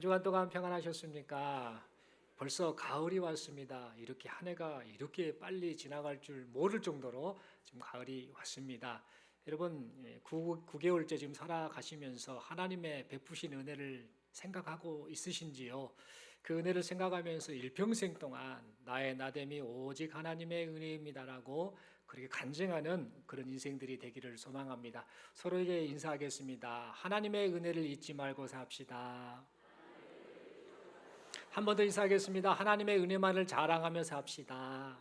한 주간 동안 평안하셨습니까? 벌써 가을이 왔습니다. 이렇게 한 해가 이렇게 빨리 지나갈 줄 모를 정도로 지금 가을이 왔습니다. 여러분, 9개월째 지금 살아가시면서 하나님의 베푸신 은혜를 생각하고 있으신지요? 그 은혜를 생각하면서 일평생 동안 나의 나됨이 오직 하나님의 은혜입니다라고 그렇게 간증하는 그런 인생들이 되기를 소망합니다. 서로에게 인사하겠습니다. 하나님의 은혜를 잊지 말고 삽시다. 한 번 더 인사하겠습니다. 하나님의 은혜만을 자랑하며 삽시다.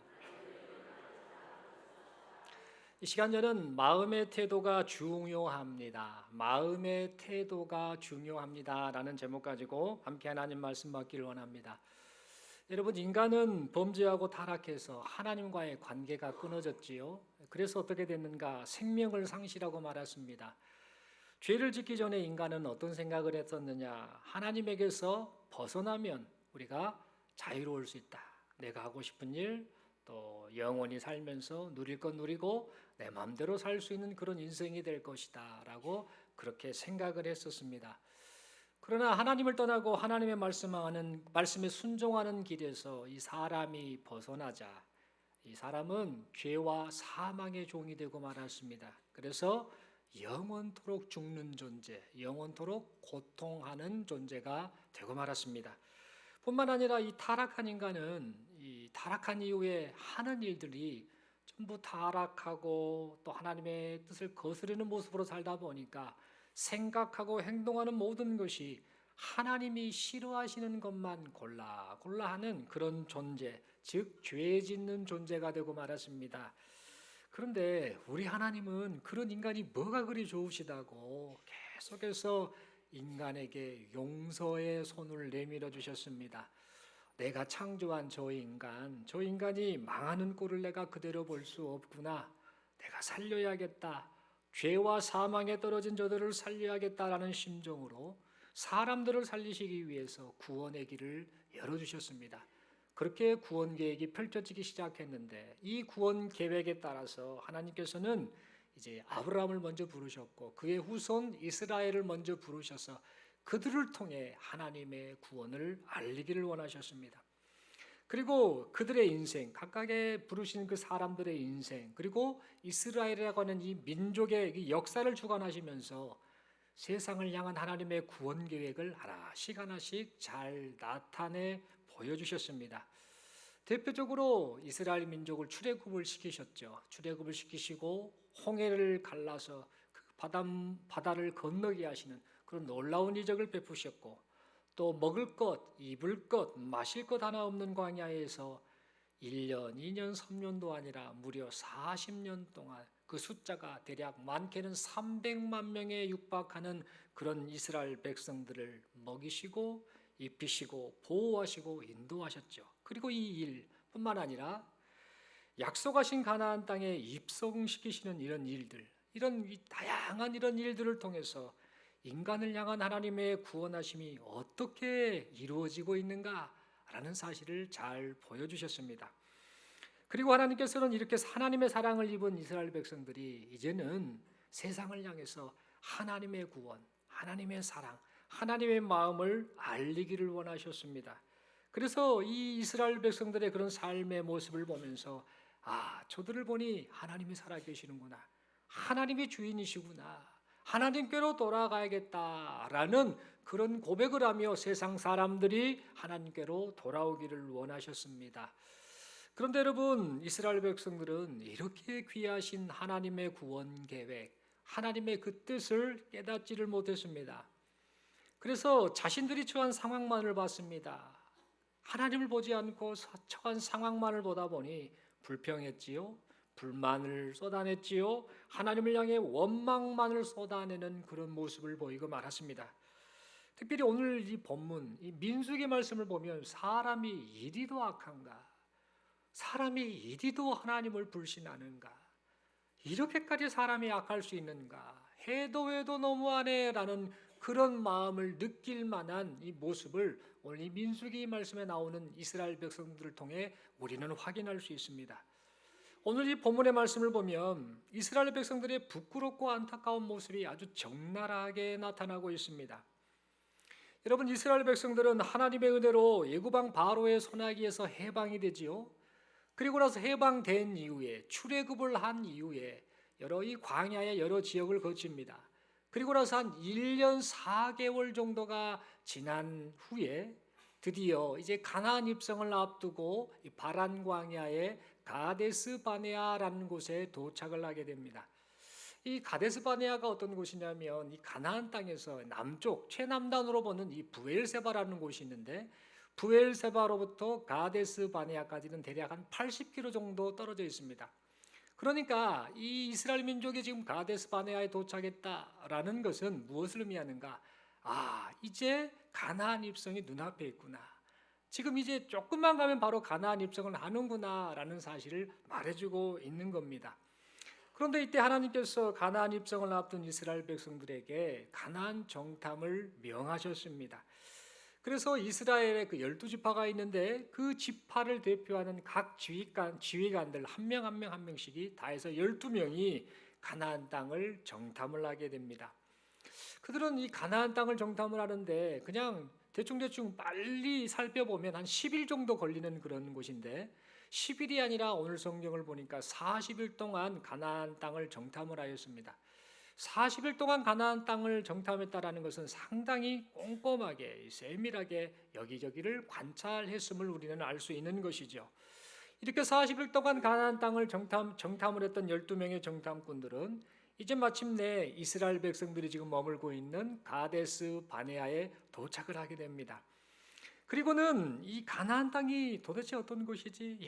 이 시간절은 마음의 태도가 중요합니다. 마음의 태도가 중요합니다. 라는 제목 가지고 함께 하나님 말씀 받기를 원합니다. 여러분, 인간은 범죄하고 타락해서 하나님과의 관계가 끊어졌지요. 그래서 어떻게 됐는가? 생명을 상실하고 말았습니다. 죄를 짓기 전에 인간은 어떤 생각을 했었느냐? 하나님에게서 벗어나면 우리가 자유로울 수 있다. 내가 하고 싶은 일, 또 영원히 살면서 누릴 건 누리고 내 마음대로 살 수 있는 그런 인생이 될 것이다 라고 그렇게 생각을 했었습니다. 그러나 하나님을 떠나고 하나님의 말씀에 순종하는 길에서 이 사람이 벗어나자 이 사람은 죄와 사망의 종이 되고 말았습니다. 그래서 영원토록 죽는 존재, 영원토록 고통하는 존재가 되고 말았습니다. 뿐만 아니라 이 타락한 인간은 이 타락한 이후에 하는 일들이 전부 타락하고 또 하나님의 뜻을 거스르는 모습으로 살다 보니까 생각하고 행동하는 모든 것이 하나님이 싫어하시는 것만 골라 하는 그런 존재, 즉 죄 짓는 존재가 되고 말았습니다. 그런데 우리 하나님은 그런 인간이 뭐가 그리 좋으시다고 계속해서 인간에게 용서의 손을 내밀어 주셨습니다. 내가 창조한 저 인간이 망하는 꼴을 내가 그대로 볼 수 없구나. 내가 살려야겠다. 죄와 사망에 떨어진 저들을 살려야겠다라는 심정으로 사람들을 살리시기 위해서 구원의 길을 열어주셨습니다. 그렇게 구원 계획이 펼쳐지기 시작했는데 이 구원 계획에 따라서 하나님께서는 이제 아브라함을 먼저 부르셨고 그의 후손 이스라엘을 먼저 부르셔서 그들을 통해 하나님의 구원을 알리기를 원하셨습니다. 그리고 그들의 인생, 각각의 부르신 그 사람들의 인생, 그리고 이스라엘이라고 하는 이 민족의 역사를 주관하시면서 세상을 향한 하나님의 구원 계획을 하나씩 잘 나타내 보여주셨습니다. 대표적으로 이스라엘 민족을 출애굽을 시키셨죠. 출애굽을 시키시고 홍해를 갈라서 그 바다를 건너게 하시는 그런 놀라운 이적을 베푸셨고 또 먹을 것, 입을 것, 마실 것 하나 없는 광야에서 1년, 2년, 3년도 아니라 무려 40년 동안 그 숫자가 대략 많게는 300만 명에 육박하는 그런 이스라엘 백성들을 먹이시고 입히시고 보호하시고 인도하셨죠. 그리고 이 일뿐만 아니라 약속하신 가나안 땅에 입성시키시는 이런 일들, 이런 다양한 이런 일들을 통해서 인간을 향한 하나님의 구원하심이 어떻게 이루어지고 있는가라는 사실을 잘 보여주셨습니다. 그리고 하나님께서는 이렇게 하나님의 사랑을 입은 이스라엘 백성들이 이제는 세상을 향해서 하나님의 구원, 하나님의 사랑, 하나님의 마음을 알리기를 원하셨습니다. 그래서 이 이스라엘 백성들의 그런 삶의 모습을 보면서 저들을 보니 하나님이 살아계시는구나. 하나님이 주인이시구나. 하나님께로 돌아가야겠다라는 그런 고백을 하며 세상 사람들이 하나님께로 돌아오기를 원하셨습니다. 그런데 여러분, 이스라엘 백성들은 이렇게 귀하신 하나님의 구원 계획, 하나님의 그 뜻을 깨닫지를 못했습니다. 그래서 자신들이 처한 상황만을 봤습니다. 하나님을 보지 않고 처한 상황만을 보다 보니 불평했지요. 불만을 쏟아냈지요. 하나님을 향해 원망만을 쏟아내는 그런 모습을 보이고 말았습니다. 특별히 오늘 이 본문, 이 민수기 말씀을 보면 사람이 이리도 악한가? 사람이 이리도 하나님을 불신하는가? 이렇게까지 사람이 악할 수 있는가? 해도 너무하네라는 그런 마음을 느낄 만한 이 모습을 오늘 이 민수기 말씀에 나오는 이스라엘 백성들을 통해 우리는 확인할 수 있습니다. 오늘 이 본문의 말씀을 보면 이스라엘 백성들의 부끄럽고 안타까운 모습이 아주 적나라하게 나타나고 있습니다. 여러분, 이스라엘 백성들은 하나님의 은혜로 애굽왕 바로의 손아귀에서 해방이 되지요. 그리고 나서 해방된 이후에 출애굽을 한 이후에 여러 이 광야의 여러 지역을 거칩니다. 그리고 나서 한 1년 4개월 정도가 지난 후에 드디어 이제 가나안 입성을 앞두고 이 바란 광야의 가데스 바네아라는 곳에 도착을 하게 됩니다. 이 가데스 바네아가 어떤 곳이냐면 이 가나안 땅에서 남쪽 최남단으로 보는 이 부엘세바라는 곳이 있는데, 부엘세바로부터 가데스 바네아까지는 대략 한 80km 정도 떨어져 있습니다. 그러니까 이 이스라엘 민족이 지금 가데스 바네아에 도착했다라는 것은 무엇을 의미하는가? 이제 가나안 입성이 눈앞에 있구나. 지금 이제 조금만 가면 바로 가나안 입성을 하는구나라는 사실을 말해주고 있는 겁니다. 그런데 이때 하나님께서 가나안 입성을 앞둔 이스라엘 백성들에게 가나안 정탐을 명하셨습니다. 그래서 이스라엘의 그 12지파가 있는데 그 지파를 대표하는 각 지휘관들 한 명 한 명씩이 다 해서 12명이 가나안 땅을 정탐을 하게 됩니다. 그들은 이 가나안 땅을 정탐을 하는데 그냥 대충 빨리 살펴보면 한 10일 정도 걸리는 그런 곳인데, 10일이 아니라 오늘 성경을 보니까 40일 동안 가나안 땅을 정탐을 하였습니다. 40일 동안 가나안 땅을 정탐했다라는 것은 상당히 꼼꼼하게 세밀하게 여기저기를 관찰했음을 우리는 알 수 있는 것이죠. 이렇게 40일 동안 가나안 땅을 정탐을 했던 12명의 정탐꾼들은 이제 마침내 이스라엘 백성들이 지금 머물고 있는 가데스 바네아에 도착을 하게 됩니다. 그리고는 이 가나안 땅이 도대체 어떤 곳이지?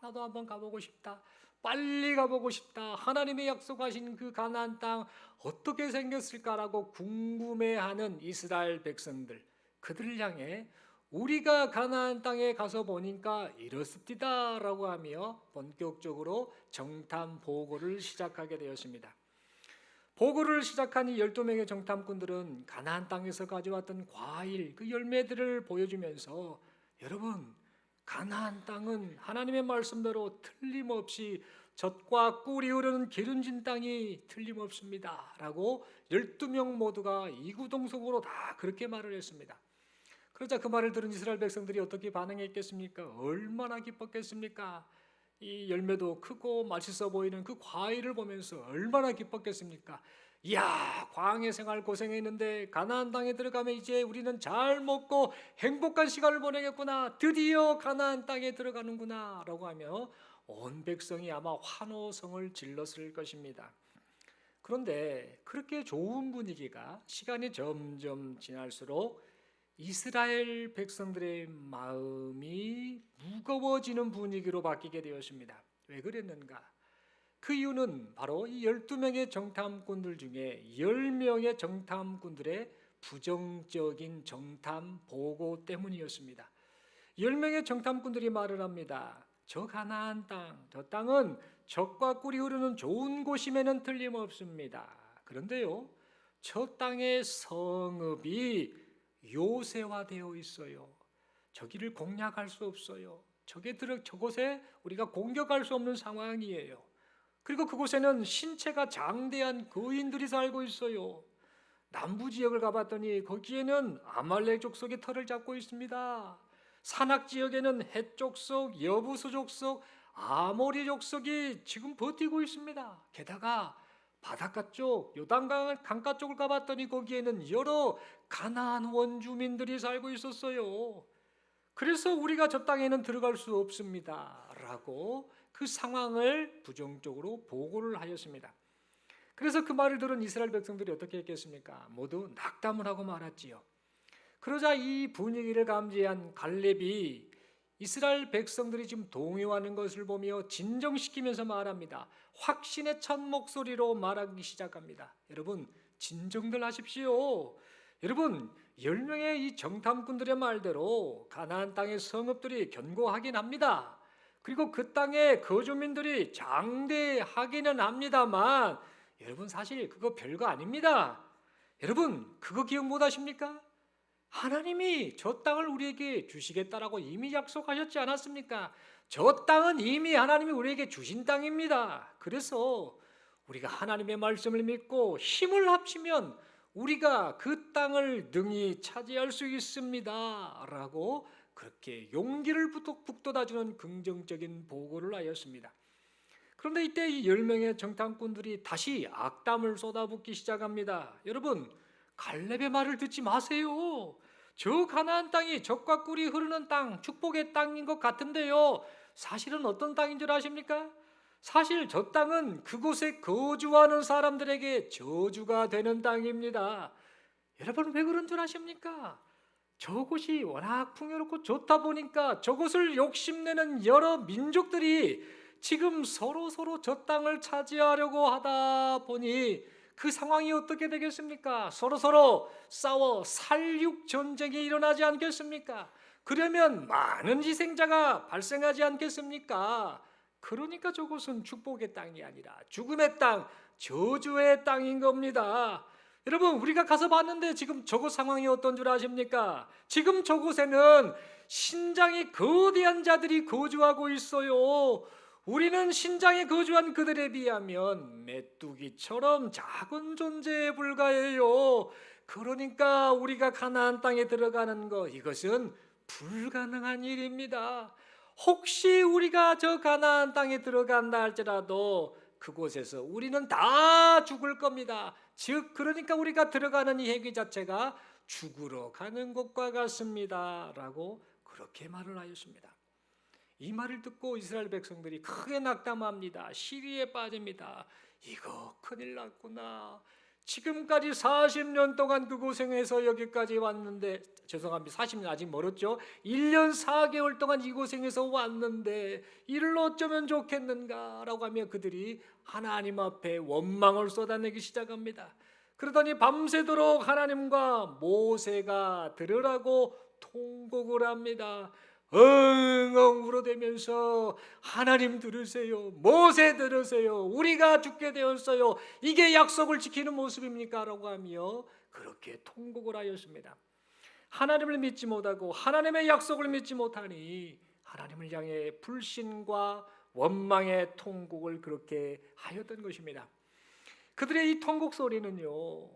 나도 한번 가보고 싶다. 빨리 가보고 싶다. 하나님의 약속하신 그 가나안 땅 어떻게 생겼을까라고 궁금해하는 이스라엘 백성들, 그들을 향해 우리가 가나안 땅에 가서 보니까 이렇습니다라고 하며 본격적으로 정탐 보고를 시작하게 되었습니다. 보고를 시작한 이 12명의 정탐꾼들은 가나안 땅에서 가져왔던 과일, 그 열매들을 보여주면서, 여러분, 가나안 땅은 하나님의 말씀대로 틀림없이 젖과 꿀이 흐르는 기름진 땅이 틀림없습니다 라고 12명 모두가 이구동성으로 다 그렇게 말을 했습니다. 그러자 그 말을 들은 이스라엘 백성들이 어떻게 반응했겠습니까? 얼마나 기뻤겠습니까? 이 열매도 크고 맛있어 보이는 그 과일을 보면서 얼마나 기뻤겠습니까? 광해 생활 고생했는데 가나안 땅에 들어가면 이제 우리는 잘 먹고 행복한 시간을 보내겠구나. 드디어 가나안 땅에 들어가는구나 라고 하며 온 백성이 아마 환호성을 질렀을 것입니다. 그런데 그렇게 좋은 분위기가 시간이 점점 지날수록 이스라엘 백성들의 마음이 무거워지는 분위기로 바뀌게 되었습니다. 왜 그랬는가? 그 이유는 바로 이 12명의 정탐꾼들 중에 10명의 정탐꾼들의 부정적인 정탐 보고 때문이었습니다. 10명의 정탐꾼들이 말을 합니다. 저 가나안 땅, 저 땅은 젖과 꿀이 흐르는 좋은 곳임에는 틀림없습니다. 그런데요, 저 땅의 성읍이 요새화되어 있어요. 저기를 공략할 수 없어요. 저곳에 우리가 공격할 수 없는 상황이에요. 그리고 그곳에는 신체가 장대한 거인들이 살고 있어요. 남부 지역을 가봤더니 거기에는 아말렉 족속이 터를 잡고 있습니다. 산악 지역에는 헷 족속, 여부수 족속, 아모리 족속이 지금 버티고 있습니다. 게다가 바닷가 쪽, 요단강 강가 쪽을 가봤더니 거기에는 여러 가나안 원주민들이 살고 있었어요. 그래서 우리가 저 땅에는 들어갈 수 없습니다 라고 그 상황을 부정적으로 보고를 하였습니다. 그래서 그 말을 들은 이스라엘 백성들이 어떻게 했겠습니까? 모두 낙담을 하고 말았지요. 그러자 이 분위기를 감지한 갈렙이 이스라엘 백성들이 지금 동요하는 것을 보며 진정시키면서 말합니다. 확신에 찬 목소리로 말하기 시작합니다. 여러분, 진정들 하십시오. 여러분, 10명의 이 정탐꾼들의 말대로 가나안 땅의 성읍들이 견고하긴 합니다. 그리고 그 땅의 거주민들이 장대하기는 합니다만, 여러분, 사실 그거 별거 아닙니다. 여러분, 그거 기억 못 하십니까? 하나님이 저 땅을 우리에게 주시겠다라고 이미 약속하셨지 않았습니까? 저 땅은 이미 하나님이 우리에게 주신 땅입니다. 그래서 우리가 하나님의 말씀을 믿고 힘을 합치면 우리가 그 땅을 능히 차지할 수 있습니다 라고 그렇게 용기를 북돋아주는 긍정적인 보고를 하였습니다. 그런데 이때 이 10명의 정탐꾼들이 다시 악담을 쏟아붓기 시작합니다. 여러분, 갈렙의 말을 듣지 마세요. 저 가나안 땅이 젖과 꿀이 흐르는 땅, 축복의 땅인 것 같은데요. 사실은 어떤 땅인 줄 아십니까? 사실 저 땅은 그곳에 거주하는 사람들에게 저주가 되는 땅입니다. 여러분, 왜 그런 줄 아십니까? 저곳이 워낙 풍요롭고 좋다 보니까 저곳을 욕심내는 여러 민족들이 지금 서로 저 땅을 차지하려고 하다 보니 그 상황이 어떻게 되겠습니까? 서로 싸워 살육 전쟁이 일어나지 않겠습니까? 그러면 많은 희생자가 발생하지 않겠습니까? 그러니까 저곳은 축복의 땅이 아니라 죽음의 땅, 저주의 땅인 겁니다. 여러분, 우리가 가서 봤는데 지금 저곳 상황이 어떤 줄 아십니까? 지금 저곳에는 신장이 거대한 자들이 거주하고 있어요. 우리는 신장에 거주한 그들에 비하면 메뚜기처럼 작은 존재에 불과해요. 그러니까 우리가 가나안 땅에 들어가는 것, 이것은 불가능한 일입니다. 혹시 우리가 저 가나안 땅에 들어간다 할지라도 그곳에서 우리는 다 죽을 겁니다. 즉 그러니까 우리가 들어가는 이 행위 자체가 죽으러 가는 것과 같습니다 라고 그렇게 말을 하였습니다. 이 말을 듣고 이스라엘 백성들이 크게 낙담합니다. 시리에 빠집니다. 이거 큰일 났구나. 지금까지 40년 동안 그 고생해서 여기까지 왔는데, 죄송합니다, 40년 아직 멀었죠. 1년 4개월 동안 이 고생해서 왔는데 이를 어쩌면 좋겠는가 라고 하며 그들이 하나님 앞에 원망을 쏟아내기 시작합니다. 그러더니 밤새도록 하나님과 모세가 들으라고 통곡을 합니다. 엉엉 울어대면서 하나님 들으세요, 모세 들으세요, 우리가 죽게 되었어요, 이게 약속을 지키는 모습입니까? 라고 하며 그렇게 통곡을 하였습니다. 하나님을 믿지 못하고 하나님의 약속을 믿지 못하니 하나님을 향해 불신과 원망의 통곡을 그렇게 하였던 것입니다. 그들의 이 통곡 소리는요,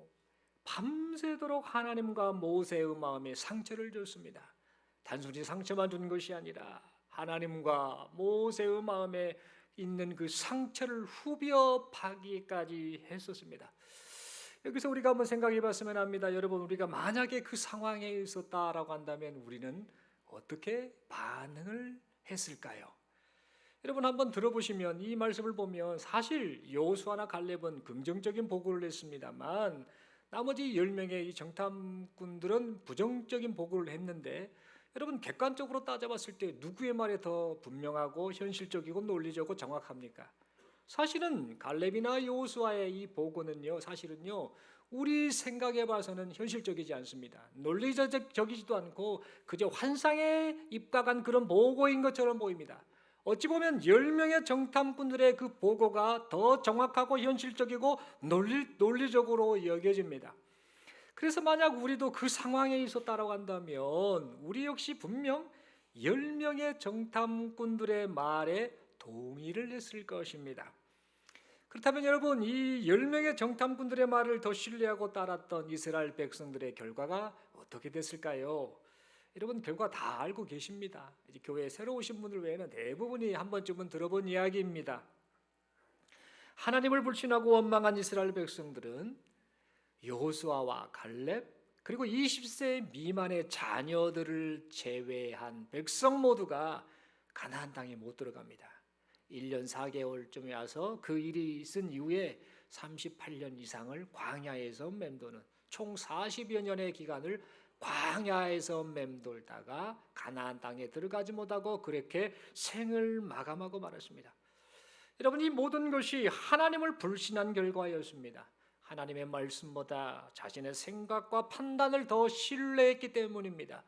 밤새도록 하나님과 모세의 마음에 상처를 줬습니다. 단순히 상처만 준 것이 아니라 하나님과 모세의 마음에 있는 그 상처를 후벼 파기까지 했었습니다. 여기서 우리가 한번 생각해 봤으면 합니다. 여러분, 우리가 만약에 그 상황에 있었다라고 한다면 우리는 어떻게 반응을 했을까요? 여러분, 한번 들어보시면 이 말씀을 보면 사실 여호수아나 갈렙은 긍정적인 보고를 했습니다만 나머지 10명의 이 정탐꾼들은 부정적인 보고를 했는데, 여러분 객관적으로 따져봤을 때 누구의 말이 더 분명하고 현실적이고 논리적이고 정확합니까? 사실은 갈렙이나 여호수아의 이 보고는요, 사실은요 우리 생각해 봐서는 현실적이지 않습니다. 논리적이지도 않고 그저 환상에 입각한 그런 보고인 것처럼 보입니다. 어찌 보면 10명의 정탐꾼들의 그 보고가 더 정확하고 현실적이고 논리적으로 여겨집니다. 그래서 만약 우리도 그 상황에 있었다고 한다면 우리 역시 분명 10명의 정탐꾼들의 말에 동의를 했을 것입니다. 그렇다면 여러분, 이 10명의 정탐꾼들의 말을 더 신뢰하고 따랐던 이스라엘 백성들의 결과가 어떻게 됐을까요? 여러분, 결과 다 알고 계십니다. 이제 교회에 새로 오신 분들 외에는 대부분이 한 번쯤은 들어본 이야기입니다. 하나님을 불신하고 원망한 이스라엘 백성들은 여호수아와 갈렙 그리고 20세 미만의 자녀들을 제외한 백성 모두가 가나안 땅에 못 들어갑니다. 1년 4개월쯤에 와서 그 일이 있은 이후에 38년 이상을 광야에서 맴도는 총 40여 년의 기간을 광야에서 맴돌다가 가나안 땅에 들어가지 못하고 그렇게 생을 마감하고 말았습니다. 여러분, 이 모든 것이 하나님을 불신한 결과였습니다. 하나님의 말씀보다 자신의 생각과 판단을 더 신뢰했기 때문입니다.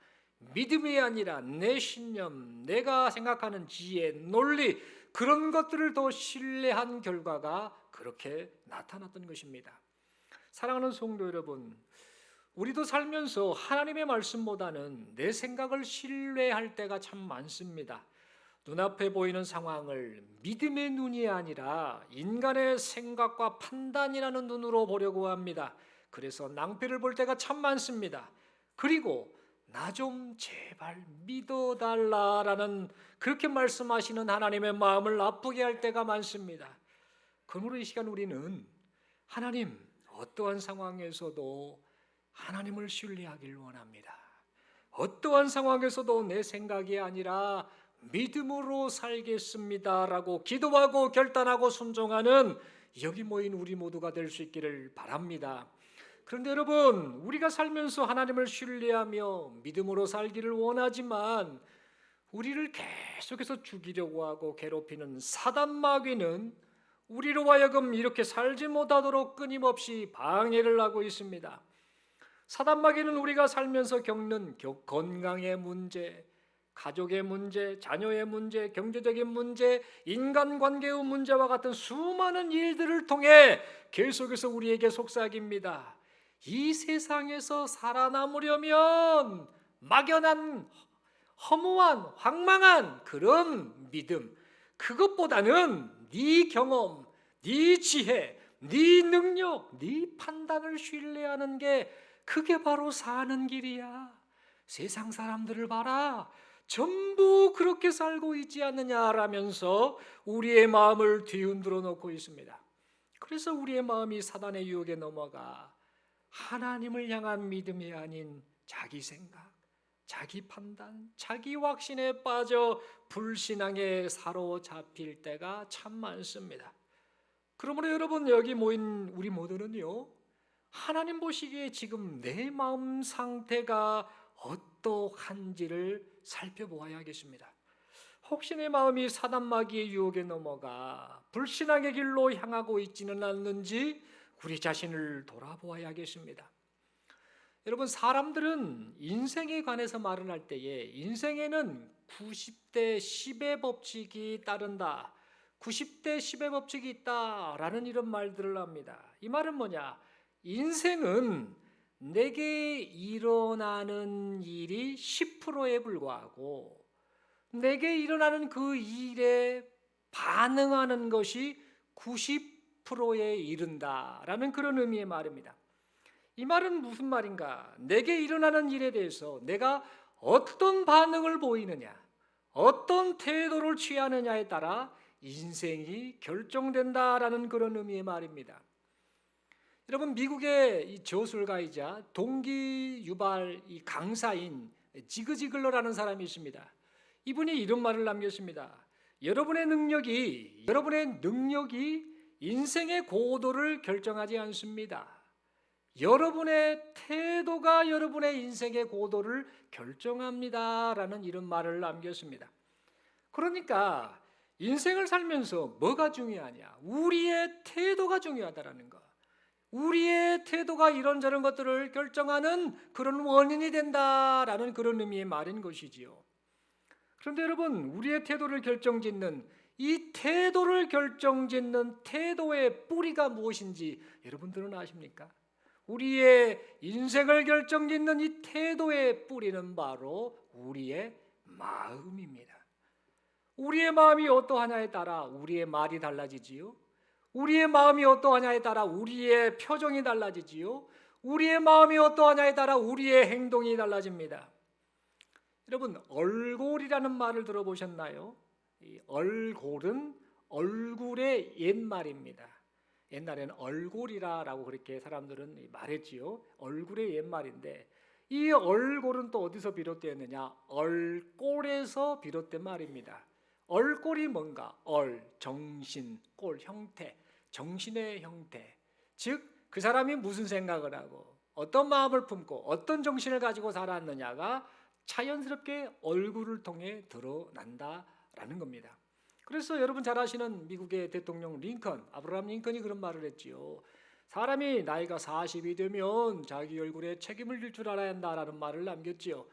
믿음이 아니라 내 신념, 내가 생각하는 지혜, 논리, 그런 것들을 더 신뢰한 결과가 그렇게 나타났던 것입니다. 사랑하는 성도 여러분, 우리도 살면서 하나님의 말씀보다는 내 생각을 신뢰할 때가 참 많습니다. 눈앞에 보이는 상황을 믿음의 눈이 아니라 인간의 생각과 판단이라는 눈으로 보려고 합니다. 그래서 낭패를 볼 때가 참 많습니다. 그리고 나 좀 제발 믿어달라라는 그렇게 말씀하시는 하나님의 마음을 아프게 할 때가 많습니다. 그러므로 이 시간 우리는 하나님 어떠한 상황에서도 하나님을 신뢰하길 원합니다. 어떠한 상황에서도 내 생각이 아니라 믿음으로 살겠습니다라고 기도하고 결단하고 순종하는 여기 모인 우리 모두가 될 수 있기를 바랍니다. 그런데 여러분, 우리가 살면서 하나님을 신뢰하며 믿음으로 살기를 원하지만 우리를 계속해서 죽이려고 하고 괴롭히는 사단 마귀는 우리로 하여금 이렇게 살지 못하도록 끊임없이 방해를 하고 있습니다. 사단 마귀는 우리가 살면서 겪는 건강의 문제, 가족의 문제, 자녀의 문제, 경제적인 문제, 인간관계의 문제와 같은 수많은 일들을 통해 계속해서 우리에게 속삭입니다. 이 세상에서 살아남으려면 막연한 허무한 황망한 그런 믿음, 그것보다는 네 경험, 네 지혜, 네 능력, 네 판단을 신뢰하는 게 그게 바로 사는 길이야. 세상 사람들을 봐라. 전부 그렇게 살고 있지 않느냐라면서 우리의 마음을 뒤흔들어 놓고 있습니다. 그래서 우리의 마음이 사단의 유혹에 넘어가 하나님을 향한 믿음이 아닌 자기 생각, 자기 판단, 자기 확신에 빠져 불신앙에 사로잡힐 때가 참 많습니다. 그러므로 여러분, 여기 모인 우리 모두는요, 하나님 보시기에 지금 내 마음 상태가 어떠한지를 살펴보아야겠습니다. 혹시 내 마음이 사단 마귀의 유혹에 넘어가 불신앙의 길로 향하고 있지는 않는지 우리 자신을 돌아보아야겠습니다. 여러분, 사람들은 인생에 관해서 말을 할 때에 인생에는 90대 10의 법칙이 따른다, 90대 10의 법칙이 있다라는 이런 말들을 합니다. 이 말은 뭐냐? 인생은 내게 일어나는 일이 10%에 불과하고 내게 일어나는 그 일에 반응하는 것이 90%에 이른다라는 그런 의미의 말입니다. 이 말은 무슨 말인가? 내게 일어나는 일에 대해서 내가 어떤 반응을 보이느냐, 어떤 태도를 취하느냐에 따라 인생이 결정된다라는 그런 의미의 말입니다. 여러분, 미국의 이 저술가이자 동기 유발 이 강사인 지그 지글러라는 사람이 있습니다. 이분이 이런 말을 남겼습니다. 여러분의 능력이 인생의 고도를 결정하지 않습니다. 여러분의 태도가 여러분의 인생의 고도를 결정합니다라는 이런 말을 남겼습니다. 그러니까 인생을 살면서 뭐가 중요하냐? 우리의 태도가 중요하다라는 거. 우리의 태도가 이런저런 것들을 결정하는 그런 원인이 된다라는 그런 의미의 말인 것이지요. 그런데 여러분, 우리의 태도를 결정짓는 이 태도를 결정짓는 태도의 뿌리가 무엇인지 여러분들은 아십니까? 우리의 인생을 결정짓는 이 태도의 뿌리는 바로 우리의 마음입니다. 우리의 마음이 어떠하냐에 따라 우리의 말이 달라지지요. 우리의 마음이 어떠하냐에 따라 우리의 표정이 달라지지요. 우리의 마음이 어떠하냐에 따라 우리의 행동이 달라집니다. 여러분, 얼골이라는 말을 들어보셨나요? 이 얼골은 얼굴의 옛말입니다. 옛날에는 얼골이라고 그렇게 사람들은 말했지요. 얼굴의 옛말인데 이 얼골은 또 어디서 비롯되었느냐? 얼꼴에서 비롯된 말입니다. 얼꼴이 뭔가? 정신, 꼴, 형태, 정신의 형태. 즉, 그 사람이 무슨 생각을 하고 어떤 마음을 품고 어떤 정신을 가지고 살았느냐가 자연스럽게 얼굴을 통해 드러난다라는 겁니다. 그래서 여러분 잘 아시는 미국의 대통령 링컨, 아브라함 링컨이 그런 말을 했지요. 사람이 나이가 40이 되면 자기 얼굴에 책임을 질 줄 알아야 한다라는 말을 남겼지요.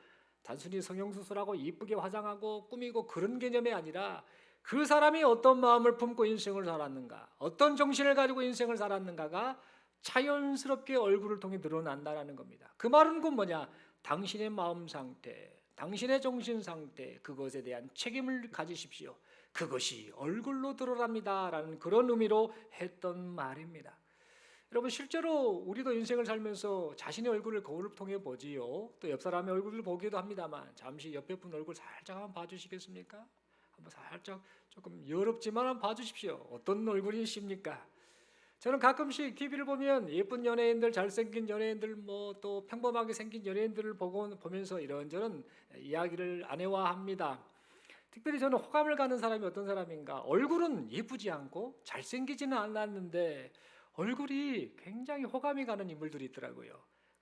단순히 성형수술하고 이쁘게 화장하고 꾸미고 그런 개념이 아니라 그 사람이 어떤 마음을 품고 인생을 살았는가, 어떤 정신을 가지고 인생을 살았는가가 자연스럽게 얼굴을 통해 드러난다라는 겁니다. 그 말은 그 뭐냐? 당신의 마음 상태, 당신의 정신 상태, 그것에 대한 책임을 가지십시오. 그것이 얼굴로 드러납니다라는 그런 의미로 했던 말입니다. 여러분 실제로 우리도 인생을 살면서 자신의 얼굴을 거울을 통해 보지요. 또 옆 사람의 얼굴을 보기도 합니다만 잠시 옆에 분 얼굴 살짝 한번 봐주시겠습니까? 한번 살짝 조금 여롭지만 한번 봐주십시오. 어떤 얼굴이십니까? 저는 가끔씩 TV를 보면 예쁜 연예인들, 잘생긴 연예인들, 뭐 또 평범하게 생긴 연예인들을 보면서 이런저런 이야기를 아내와 합니다. 특별히 저는 호감을 가는 사람이 어떤 사람인가? 얼굴은 예쁘지 않고 잘생기지는 않았는데 얼굴이 굉장히 호감이 가는 인물들이 있더라고요.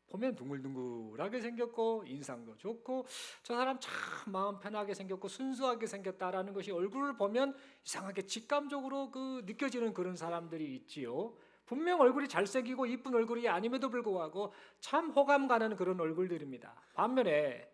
보면 둥글둥글하게 생겼고 인상도 좋고 저 사람 참 마음 편하게 생겼고 순수하게 생겼다라는 것이 얼굴을 보면 이상하게 직감적으로 느껴지는 그런 사람들이 있지요. 분명 얼굴이 잘생기고 이쁜 얼굴이 아님에도 불구하고 참 호감 가는 그런 얼굴들입니다. 반면에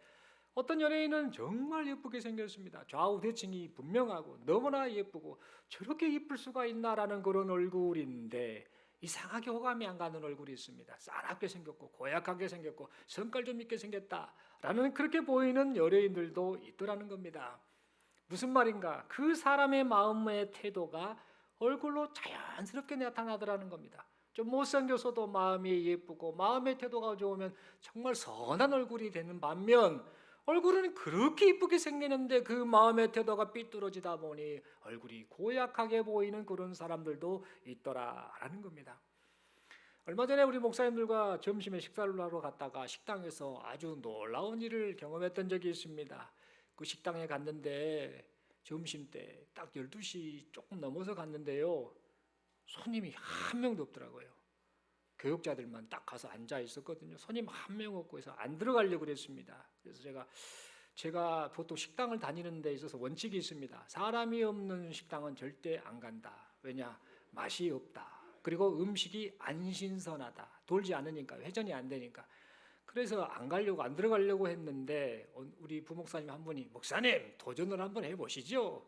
어떤 연예인은 정말 예쁘게 생겼습니다. 좌우 대칭이 분명하고 너무나 예쁘고 저렇게 예쁠 수가 있나라는 그런 얼굴인데 이상하게 호감이 안 가는 얼굴이 있습니다. 싸납게 생겼고 고약하게 생겼고 성깔 좀 있게 생겼다라는 그렇게 보이는 연예인들도 있더라는 겁니다. 무슨 말인가? 그 사람의 마음의 태도가 얼굴로 자연스럽게 나타나더라는 겁니다. 좀 못생겨서도 마음이 예쁘고 마음의 태도가 좋으면 정말 선한 얼굴이 되는 반면 얼굴은 그렇게 이쁘게 생기는데 그 마음의 태도가 삐뚤어지다 보니 얼굴이 고약하게 보이는 그런 사람들도 있더라라는 겁니다. 얼마 전에 우리 목사님들과 점심에 식사를 하러 갔다가 식당에서 아주 놀라운 일을 경험했던 적이 있습니다. 그 식당에 갔는데 점심 때 딱 12시 조금 넘어서 갔는데요. 손님이 한 명도 없더라고요. 교육자들만 딱 가서 앉아 있었거든요. 손님 한 명 없고 해서 안 들어가려고 그랬습니다. 그래서 제가 보통 식당을 다니는 데 있어서 원칙이 있습니다. 사람이 없는 식당은 절대 안 간다. 왜냐? 맛이 없다. 그리고 음식이 안 신선하다. 돌지 않으니까, 회전이 안 되니까. 그래서 안 들어가려고 했는데 우리 부목사님 한 분이 목사님 도전을 한번 해보시죠.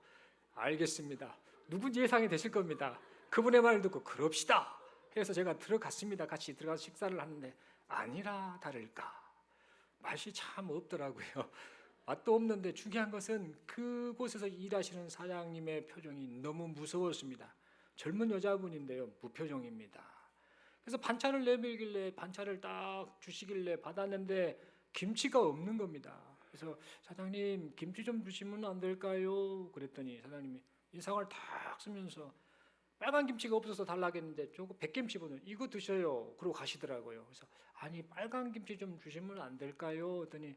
알겠습니다. 누군지 예상이 되실 겁니다. 그분의 말을 듣고 그럽시다. 그래서 제가 들어갔습니다. 같이 들어가서 식사를 하는데 아니라 다를까 맛이 참 없더라고요. 맛도 없는데 중요한 것은 그곳에서 일하시는 사장님의 표정이 너무 무서웠습니다. 젊은 여자분인데요. 무표정입니다. 그래서 반찬을 내밀길래 반찬을 딱 주시길래 받았는데 김치가 없는 겁니다. 그래서 사장님 김치 좀 주시면 안 될까요? 그랬더니 사장님이 인상을 탁 쓰면서 빨간 김치가 없어서 달라겠는데 저거 백김치거든요. 이거 드셔요. 그러고 가시더라고요. 그래서 아니 빨간 김치 좀 주시면 안 될까요? 했더니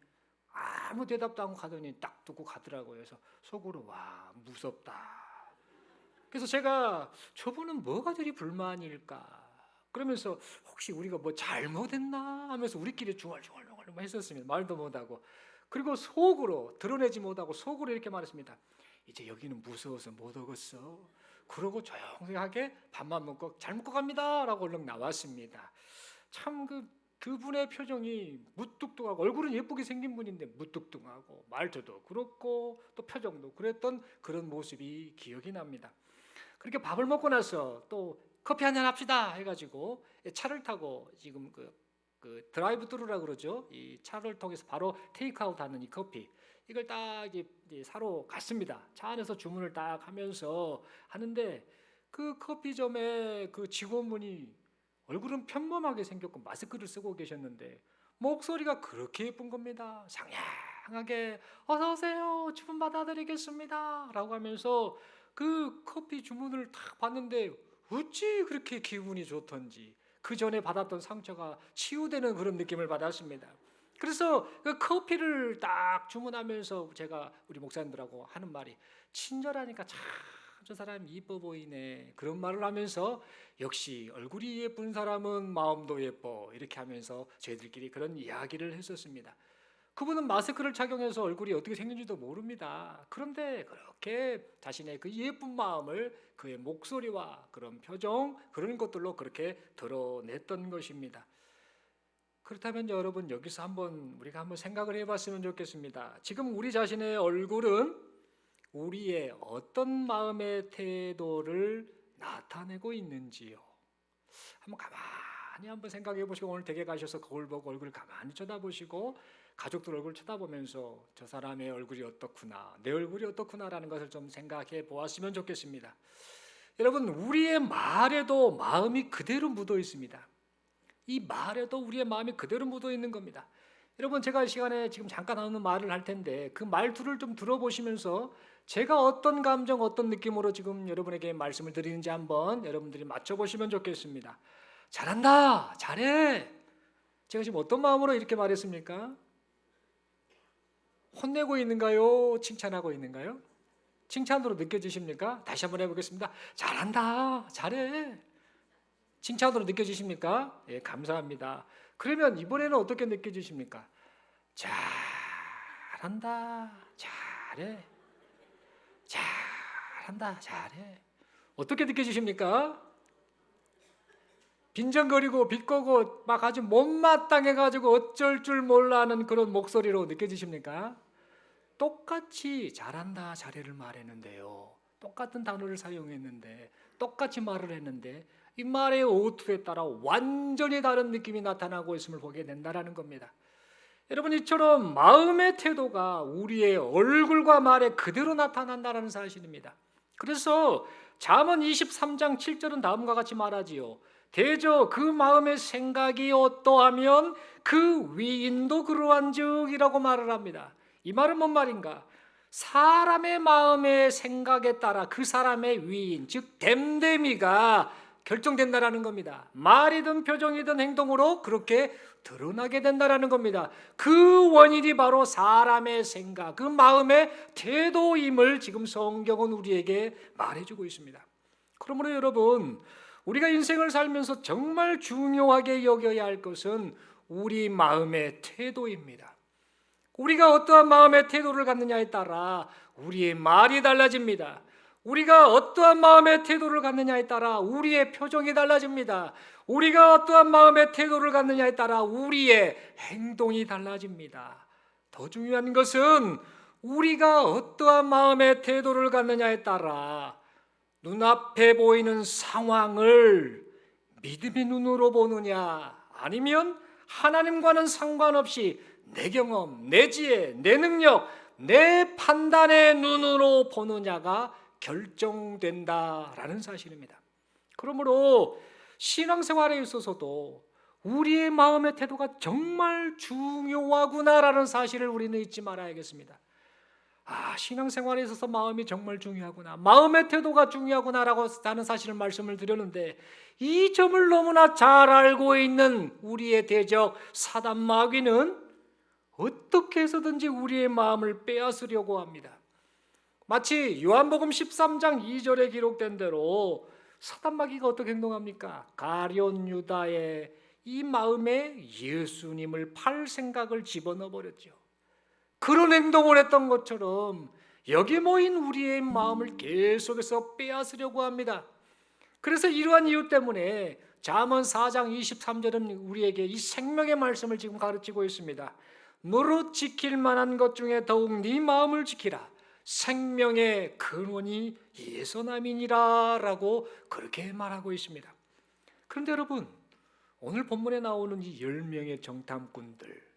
아무 대답도 안 하고 가더니 딱 두고 가더라고요. 그래서 속으로 와 무섭다. 그래서 제가 저분은 뭐가 저리 불만일까? 그러면서 혹시 우리가 뭐 잘못했나 하면서 우리끼리 중얼중얼 했었습니다. 말도 못하고. 그리고 속으로 드러내지 못하고 속으로 이렇게 말했습니다. 이제 여기는 무서워서 못 오겠어. 그러고 조용하게 밥만 먹고 잘 먹고 갑니다라고 얼른 나왔습니다. 참 그분의 표정이 무뚝뚝하고 얼굴은 예쁘게 생긴 분인데 무뚝뚝하고 말투도 그렇고 또 표정도 그랬던 그런 모습이 기억이 납니다. 그렇게 밥을 먹고 나서 또 커피 한잔 합시다 해가지고 차를 타고 지금 그 드라이브 스루라 그러죠. 이 차를 통해서 바로 테이크아웃 하는 이 커피 이걸 딱 이제 사러 갔습니다. 차 안에서 주문을 딱 하면서 하는데 그 커피점의 그 직원분이 얼굴은 평범하게 생겼고 마스크를 쓰고 계셨는데 목소리가 그렇게 예쁜 겁니다. 상냥하게 어서 오세요. 주문 받아드리겠습니다. 라고 하면서 그 커피 주문을 딱 받는데 어찌 그렇게 기분이 좋던지 그 전에 받았던 상처가 치유되는 그런 느낌을 받았습니다. 그래서 그 커피를 딱 주문하면서 제가 우리 목사님들하고 하는 말이 친절하니까 참 저 사람 이뻐 보이네 그런 말을 하면서 역시 얼굴이 예쁜 사람은 마음도 예뻐 이렇게 하면서 저희들끼리 그런 이야기를 했었습니다. 그분은 마스크를 착용해서 얼굴이 어떻게 생긴지도 모릅니다. 그런데 그렇게 자신의 그 예쁜 마음을 그의 목소리와 그런 표정 그런 것들로 그렇게 드러냈던 것입니다. 그렇다면 여러분 여기서 우리가 한번 생각을 해봤으면 좋겠습니다. 지금 우리 자신의 얼굴은 우리의 어떤 마음의 태도를 나타내고 있는지요? 한번 생각해 보시고 오늘 댁에 가셔서 거울 보고 얼굴 가만히 쳐다보시고 가족들 얼굴 쳐다보면서 저 사람의 얼굴이 어떻구나 내 얼굴이 어떻구나라는 것을 좀 생각해 보았으면 좋겠습니다. 여러분, 우리의 말에도 마음이 그대로 묻어 있습니다. 이 말에도 우리의 마음이 그대로 묻어 있는 겁니다. 여러분, 제가 이 시간에 지금 잠깐 하는 말을 할 텐데 그 말투를 좀 들어보시면서 제가 어떤 감정, 어떤 느낌으로 지금 여러분에게 말씀을 드리는지 한번 여러분들이 맞춰보시면 좋겠습니다. 잘한다, 잘해. 제가 지금 어떤 마음으로 이렇게 말했습니까? 혼내고 있는가요? 칭찬하고 있는가요? 칭찬으로 느껴지십니까? 다시 한번 해보겠습니다. 잘한다, 잘해. 칭찬으로 느껴지십니까? 예, 감사합니다. 그러면 이번에는 어떻게 느껴지십니까? 잘한다, 잘해. 잘한다, 잘해. 어떻게 느껴지십니까? 빈정거리고 비꼬고 막 아주 못마땅해가지고 어쩔 줄 몰라 하는 그런 목소리로 느껴지십니까? 똑같이 잘한다, 잘해를 말했는데요. 똑같은 단어를 사용했는데 똑같이 말을 했는데 이 말의 어투에 따라 완전히 다른 느낌이 나타나고 있음을 보게 된다는 겁니다. 여러분, 이처럼 마음의 태도가 우리의 얼굴과 말에 그대로 나타난다는 사실입니다. 그래서 잠언 23장 7절은 다음과 같이 말하지요. 대저 그 마음의 생각이 어떠하면 그 위인도 그러한즉이라고 말을 합니다. 이 말은 뭔 말인가? 사람의 마음의 생각에 따라 그 사람의 위인, 즉 됨됨이가 결정된다라는 겁니다. 말이든 표정이든 행동으로 그렇게 드러나게 된다라는 겁니다. 그 원인이 바로 사람의 생각, 그 마음의 태도임을 지금 성경은 우리에게 말해주고 있습니다. 그러므로 여러분, 우리가 인생을 살면서 정말 중요하게 여겨야 할 것은 우리 마음의 태도입니다. 우리가 어떠한 마음의 태도를 갖느냐에 따라 우리의 말이 달라집니다. 우리가 어떠한 마음의 태도를 갖느냐에 따라 우리의 표정이 달라집니다. 우리가 어떠한 마음의 태도를 갖느냐에 따라 우리의 행동이 달라집니다. 더 중요한 것은 우리가 어떠한 마음의 태도를 갖느냐에 따라 눈앞에 보이는 상황을 믿음의 눈으로 보느냐, 아니면 하나님과는 상관없이 내 경험, 내 지혜, 내 능력, 내 판단의 눈으로 보느냐가 결정된다라는 사실입니다. 그러므로 신앙생활에 있어서도 우리의 마음의 태도가 정말 중요하구나라는 사실을 우리는 잊지 말아야겠습니다. 신앙생활에 있어서 마음이 정말 중요하구나, 마음의 태도가 중요하구나라고 하는 사실을 말씀을 드렸는데, 이 점을 너무나 잘 알고 있는 우리의 대적 사단 마귀는 어떻게 해서든지 우리의 마음을 빼앗으려고 합니다. 마치 요한복음 13장 2절에 기록된 대로 사단 마귀가 어떻게 행동합니까? 가룟 유다의 이 마음에 예수님을 팔 생각을 집어넣어 버렸죠. 그런 행동을 했던 것처럼 여기 모인 우리의 마음을 계속해서 빼앗으려고 합니다. 그래서 이러한 이유 때문에 잠언 4장 23절은 우리에게 이 생명의 말씀을 지금 가르치고 있습니다. 너로 지킬 만한 것 중에 더욱 네 마음을 지키라. 생명의 근원이 예선함이니라 라고 그렇게 말하고 있습니다. 그런데 여러분, 오늘 본문에 나오는 이 10명의 정탐꾼들,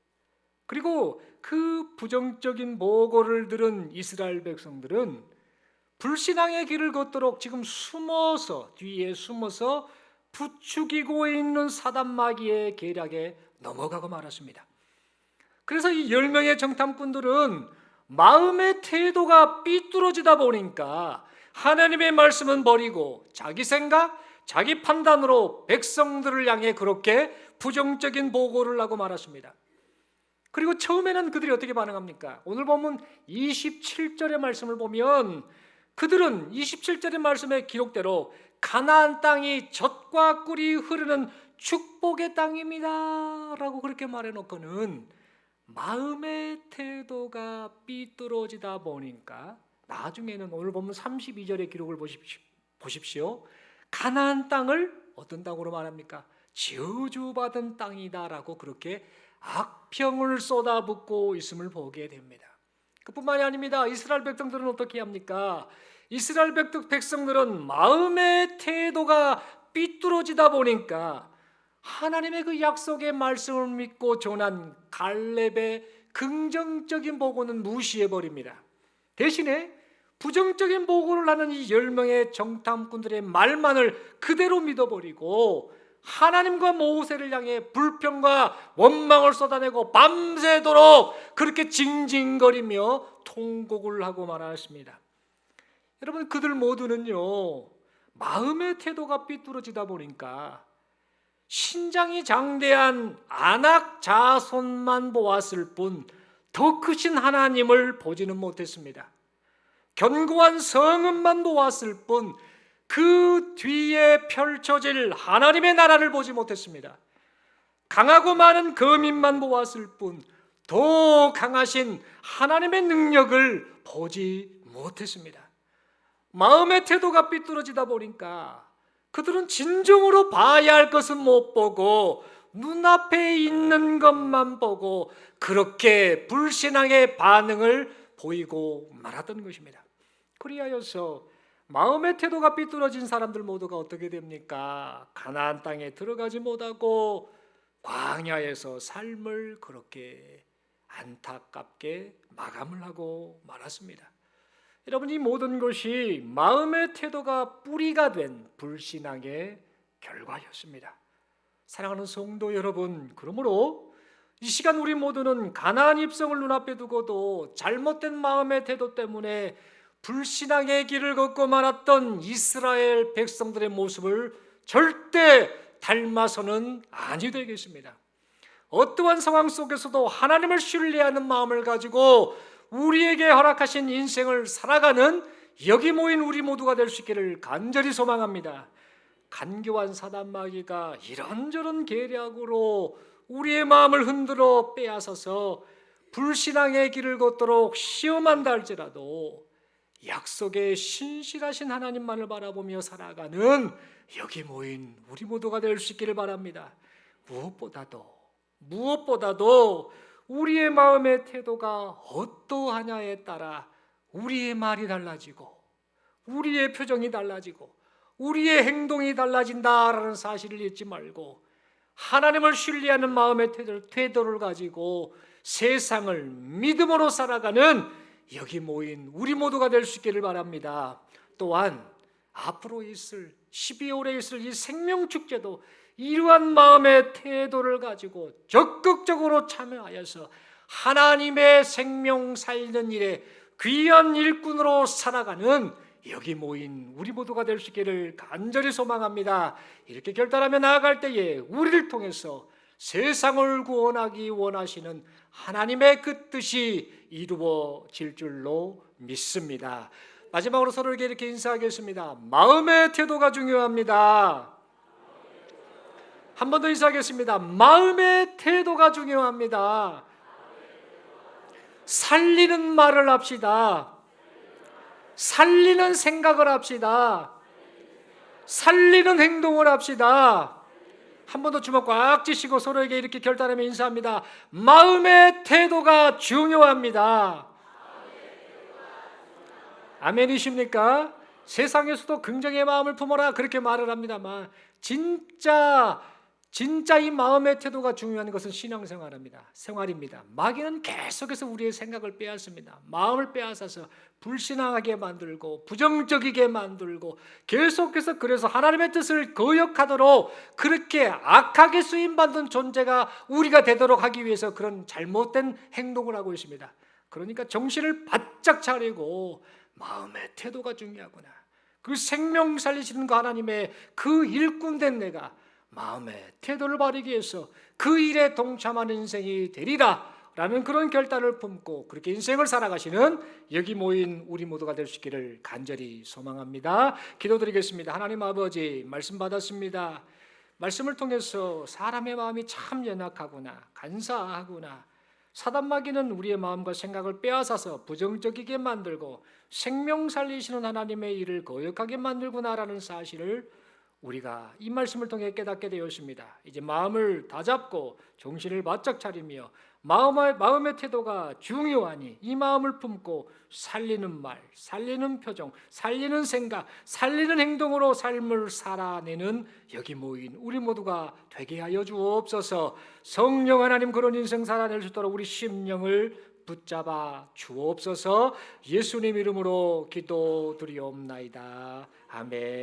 그리고 그 부정적인 보고를 들은 이스라엘 백성들은 불신앙의 길을 걷도록 지금 뒤에 숨어서 부추기고 있는 사단 마귀의 계략에 넘어가고 말았습니다. 그래서 이 10명의 정탐꾼들은 마음의 태도가 삐뚤어지다 보니까 하나님의 말씀은 버리고 자기 생각, 자기 판단으로 백성들을 향해 그렇게 부정적인 보고를 하고 말았습니다. 그리고 처음에는 그들이 어떻게 반응합니까? 오늘 보면 27절의 말씀을 보면 그들은 27절의 말씀의 기록대로 가나안 땅이 젖과 꿀이 흐르는 축복의 땅입니다 라고 그렇게 말해놓고는 마음의 태도가 삐뚤어지다 보니까 나중에는 오늘 보면 32절의 기록을 보십시오. 가나안 땅을 어떤 땅으로 말합니까? 저주받은 땅이다라고 그렇게 악평을 쏟아붓고 있음을 보게 됩니다. 그뿐만이 아닙니다. 이스라엘 백성들은 어떻게 합니까? 이스라엘 백성들은 마음의 태도가 삐뚤어지다 보니까 하나님의 그 약속의 말씀을 믿고 전한 갈렙의 긍정적인 보고는 무시해버립니다. 대신에 부정적인 보고를 하는 이 10명의 정탐꾼들의 말만을 그대로 믿어버리고 하나님과 모세를 향해 불평과 원망을 쏟아내고 밤새도록 그렇게 징징거리며 통곡을 하고 말았습니다. 여러분, 그들 모두는요, 마음의 태도가 삐뚤어지다 보니까 신장이 장대한 아낙 자손만 보았을 뿐 더 크신 하나님을 보지는 못했습니다. 견고한 성읍만 보았을 뿐 그 뒤에 펼쳐질 하나님의 나라를 보지 못했습니다. 강하고 많은 거민만 보았을 뿐 더 강하신 하나님의 능력을 보지 못했습니다. 마음의 태도가 삐뚤어지다 보니까 그들은 진정으로 봐야 할 것은 못 보고 눈앞에 있는 것만 보고 그렇게 불신앙의 반응을 보이고 말았던 것입니다. 그리하여서 마음의 태도가 삐뚤어진 사람들 모두가 어떻게 됩니까? 가나안 땅에 들어가지 못하고 광야에서 삶을 그렇게 안타깝게 마감을 하고 말았습니다. 여러분, 이 모든 것이 마음의 태도가 뿌리가 된 불신앙의 결과였습니다. 사랑하는 성도 여러분, 그러므로 이 시간 우리 모두는 가나안 입성을 눈앞에 두고도 잘못된 마음의 태도 때문에 불신앙의 길을 걷고 말았던 이스라엘 백성들의 모습을 절대 닮아서는 아니 되겠습니다. 어떠한 상황 속에서도 하나님을 신뢰하는 마음을 가지고 우리에게 허락하신 인생을 살아가는 여기 모인 우리 모두가 될 수 있기를 간절히 소망합니다. 간교한 사단마귀가 이런저런 계략으로 우리의 마음을 흔들어 빼앗아서 불신앙의 길을 걷도록 시험한다 할지라도 약속의 신실하신 하나님만을 바라보며 살아가는 여기 모인 우리 모두가 될 수 있기를 바랍니다. 무엇보다도 우리의 마음의 태도가 어떠하냐에 따라 우리의 말이 달라지고 우리의 표정이 달라지고 우리의 행동이 달라진다라는 사실을 잊지 말고 하나님을 신뢰하는 마음의 태도를 가지고 세상을 믿음으로 살아가는 여기 모인 우리 모두가 될 수 있기를 바랍니다. 또한 앞으로 있을 12월에 있을 이 생명축제도 이러한 마음의 태도를 가지고 적극적으로 참여하여서 하나님의 생명 살리는 일에 귀한 일꾼으로 살아가는 여기 모인 우리 모두가 될 수 있기를 간절히 소망합니다. 이렇게 결단하며 나아갈 때에 우리를 통해서 세상을 구원하기 원하시는 하나님의 그 뜻이 이루어질 줄로 믿습니다. 마지막으로 서로에게 이렇게 인사하겠습니다. 마음의 태도가 중요합니다. 한 번 더 인사하겠습니다. 마음의 태도가 중요합니다. 살리는 말을 합시다. 살리는 생각을 합시다. 살리는 행동을 합시다. 한 번 더 주먹 꽉 쥐시고 서로에게 이렇게 결단하며 인사합니다. 마음의 태도가 중요합니다. 아멘이십니까? 세상에서도 긍정의 마음을 품어라 그렇게 말을 합니다만 진짜 이 마음의 태도가 중요한 것은 생활입니다. 마귀는 계속해서 우리의 생각을 빼앗습니다. 마음을 빼앗아서 불신앙하게 만들고 부정적이게 만들고 계속해서 그래서 하나님의 뜻을 거역하도록 그렇게 악하게 쓰임받는 존재가 우리가 되도록 하기 위해서 그런 잘못된 행동을 하고 있습니다. 그러니까 정신을 바짝 차리고 마음의 태도가 중요하구나. 그 생명 살리시는 그 하나님의 그 일꾼된 내가 마음의 태도를 바르기 위해서 그 일에 동참하는 인생이 되리라 라는 그런 결단을 품고 그렇게 인생을 살아가시는 여기 모인 우리 모두가 될 수 있기를 간절히 소망합니다. 기도드리겠습니다. 하나님 아버지, 말씀 받았습니다. 말씀을 통해서 사람의 마음이 참 연약하구나, 간사하구나, 사단마귀는 우리의 마음과 생각을 빼앗아서 부정적이게 만들고 생명 살리시는 하나님의 일을 거역하게 만들구나라는 사실을 우리가 이 말씀을 통해 깨닫게 되었습니다. 이제 마음을 다잡고 정신을 바짝 차리며 마음의 태도가 중요하니 이 마음을 품고 살리는 말, 살리는 표정, 살리는 생각, 살리는 행동으로 삶을 살아내는 여기 모인 우리 모두가 되게 하여 주옵소서. 성령 하나님, 그런 인생 살아낼 수 있도록 우리 심령을 붙잡아 주옵소서. 예수님 이름으로 기도드리옵나이다. 아멘.